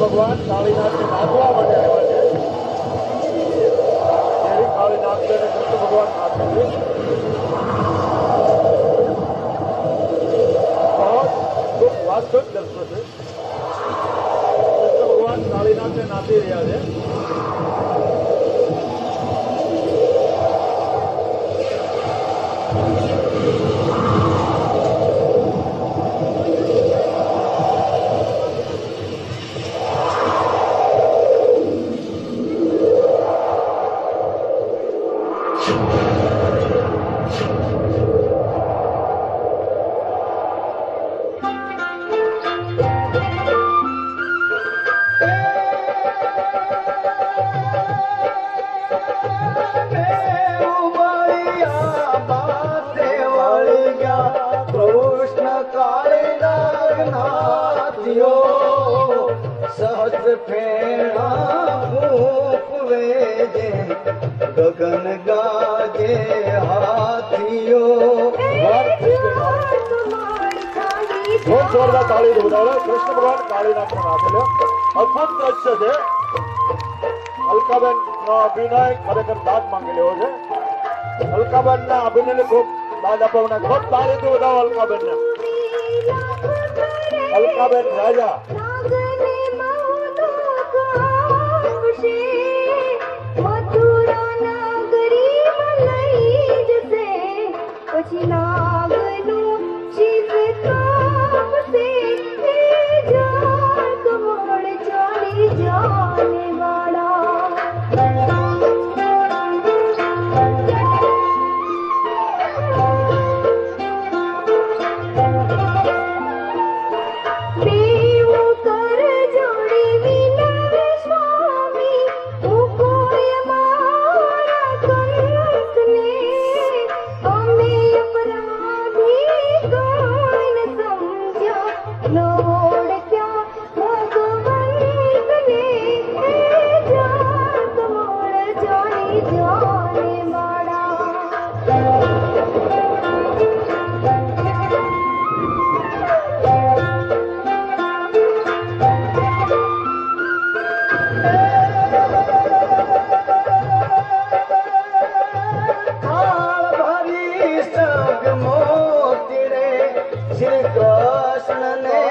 ભગવાન કાળીનાથને નાચવા માટે આવ્યા છે. એવી કાળીનાથ છે અને કૃષ્ણ ભગવાન નાચે છે. ખૂબ વાસ્તવિક દ્રશ્ય છે. કૃષ્ણ ભગવાન કાળીનાથને નાચી રહ્યા છે. गगन गाजे हाथियों बहुत जोरदार ताली बजाओ. કૃષ્ણ ભગવાન કાળીનાથ નાચેલો અદભુત દ્રશ્ય છે. અલકાબેન નો અભિનય ખરેખર દાદ માંગી લેવો છે. અલકાબેન ના અભિનય ખૂબ દાદ આપવાના ખૂબ તાળી થી બધાઓ અલકાબેન ને. અલકાબેન રાજા પછી નાગનું શિવ કાપસે જાત મોડ ચાલી જાને વાળા દેવ કર જોડે વિના સ્વામી મુકોય મારા કંસને અમે अपराधी कौन समझा लोड़ क्या भगवंत ने जात मोड़ जानी जाने श्री कृष्ण ने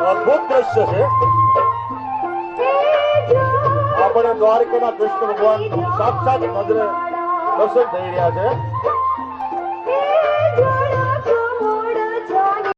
અદભુત દ્રશ્ય છે. આપણે દ્વારકાના કૃષ્ણ ભગવાન સાક્ષાત નજરે દર્શન થઈ રહ્યા છે.